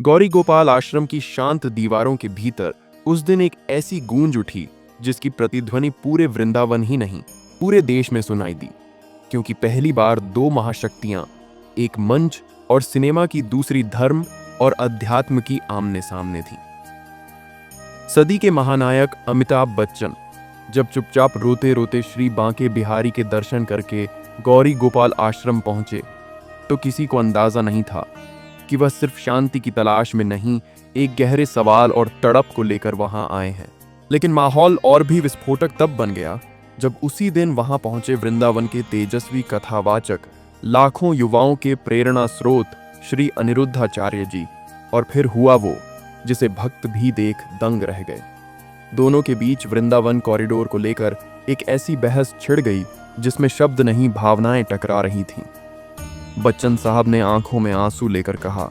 गौरी गोपाल आश्रम की शांत दीवारों के भीतर उस दिन एक ऐसी गूंज उठी जिसकी प्रतिध्वनि पूरे वृंदावन ही नहीं पूरे देश में सुनाई दी, क्योंकि पहली बार दो महाशक्तियां, एक मंच और सिनेमा की दूसरी धर्म और अध्यात्म की आमने सामने थी। सदी के महानायक अमिताभ बच्चन जब चुपचाप रोते रोते श्री बांके बिहारी के दर्शन करके गौरी गोपाल आश्रम पहुंचे, तो किसी को अंदाजा नहीं था कि वह सिर्फ शांति की तलाश में नहीं, एक गहरे सवाल और तड़प को लेकर वहां आए हैं। लेकिन माहौल और भी विस्फोटक तब बन गया जब उसी दिन वहां पहुंचे वृंदावन के तेजस्वी कथावाचक, लाखों युवाओं के प्रेरणा स्रोत श्री अनिरुद्धाचार्य जी। और फिर हुआ वो जिसे भक्त भी देख दंग रह गए। दोनों के बीच वृंदावन कॉरिडोर को लेकर एक ऐसी बहस छिड़ गई जिसमें शब्द नहीं, भावनाएं टकरा रही थीं। बच्चन साहब ने आंखों में आंसू लेकर कहा,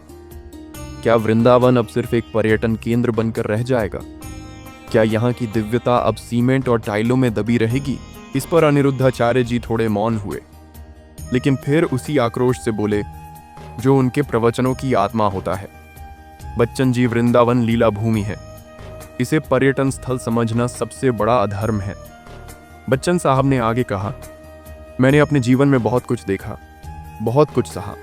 क्या वृंदावन अब सिर्फ एक पर्यटन केंद्र बनकर रह जाएगा? क्या यहाँ की दिव्यता अब सीमेंट और टाइलों में दबी रहेगी? इस पर अनिरुद्धाचार्य जी थोड़े मौन हुए, लेकिन फिर उसी आक्रोश से बोले जो उनके प्रवचनों की आत्मा होता है। बच्चन जी, वृंदावन लीला भूमि है, इसे पर्यटन स्थल समझना सबसे बड़ा अधर्म है। बच्चन साहब ने आगे कहा, मैंने अपने जीवन में बहुत कुछ देखा, बहुत कुछ सहा,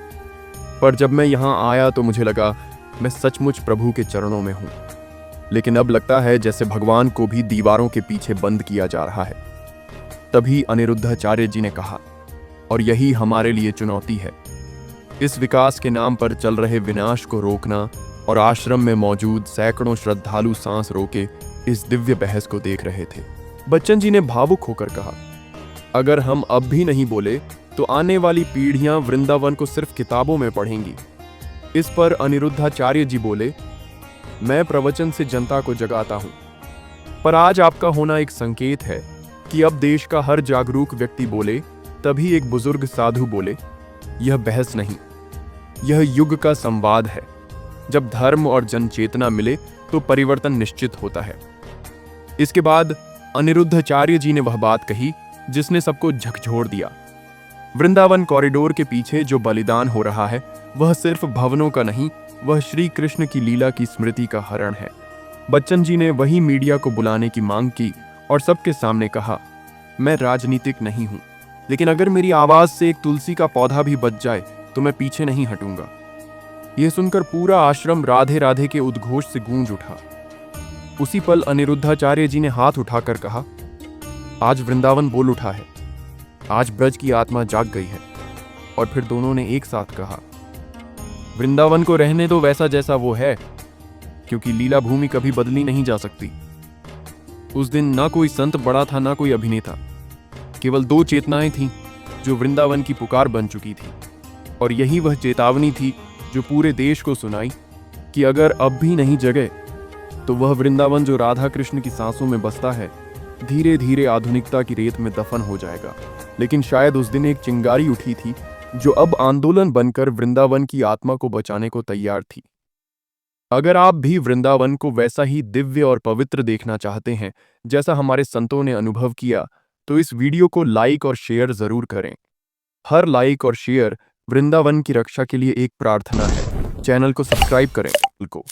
पर जब मैं यहाँ आया तो मुझे लगा मैं सचमुच प्रभु के चरणों में हूँ। लेकिन अब लगता है जैसे भगवान को भी दीवारों के पीछे बंद किया जा रहा है। तभी अनिरुद्धाचार्य जी ने कहा, और यही हमारे लिए चुनौती है। इस विकास के नाम पर चल रहे विनाश को रोकना। और आश्रम में मौजूद सैकड़ों श्रद्धालु सांस रोके इस दिव्य बहस को देख रहे थे। बच्चन जी ने भावुक होकर कहा, अगर हम अब भी नहीं बोले तो आने वाली पीढ़ियां वृंदावन को सिर्फ किताबों में पढ़ेंगी। इस पर अनिरुद्धाचार्य जी बोले, मैं प्रवचन से जनता को जगाता हूं, पर आज आपका होना एक संकेत है कि अब देश का हर जागरूक व्यक्ति बोले। तभी एक बुजुर्ग साधु बोले, यह बहस नहीं, यह युग का संवाद है। जब धर्म और जनचेतना मिले तो परिवर्तन निश्चित होता है। इसके बाद अनिरुद्धाचार्य जी ने वह बात कही जिसने सबको झकझोर दिया। वृंदावन कॉरिडोर के पीछे जो बलिदान हो रहा है वह सिर्फ भवनों का नहीं, वह श्री कृष्ण की लीला की स्मृति का हरण है। बच्चन जी ने वही मीडिया को बुलाने की मांग की और सबके सामने कहा, मैं राजनीतिक नहीं हूं, लेकिन अगर मेरी आवाज से एक तुलसी का पौधा भी बच जाए तो मैं पीछे नहीं हटूंगा। यह सुनकर पूरा आश्रम राधे राधे के उद्घोष से गूंज उठा। उसी पल अनिरुद्धाचार्य जी ने हाथ उठाकर कहा, आज वृंदावन बोल उठा है, आज ब्रज की आत्मा जाग गई है। और फिर दोनों ने एक साथ कहा, वृंदावन को रहने दो वैसा जैसा वो है, क्योंकि लीला भूमि कभी बदली नहीं जा सकती। उस दिन ना कोई संत बड़ा था, ना कोई अभिनेता, केवल दो चेतनाएं थीं जो वृंदावन की पुकार बन चुकी थी। और यही वह चेतावनी थी जो पूरे देश को सुनाई कि अगर अब भी नहीं जगे तो वह वृंदावन जो राधा कृष्ण की सांसों में बसता है धीरे धीरे आधुनिकता की रेत में दफन हो जाएगा। लेकिन शायद उस दिन एक चिंगारी उठी थी जो अब आंदोलन बनकर वृंदावन की आत्मा को बचाने को तैयार थी। अगर आप भी वृंदावन को वैसा ही दिव्य और पवित्र देखना चाहते हैं जैसा हमारे संतों ने अनुभव किया, तो इस वीडियो को लाइक और शेयर जरूर करें। हर लाइक और शेयर वृंदावन की रक्षा के लिए एक प्रार्थना है। चैनल को सब्सक्राइब करें को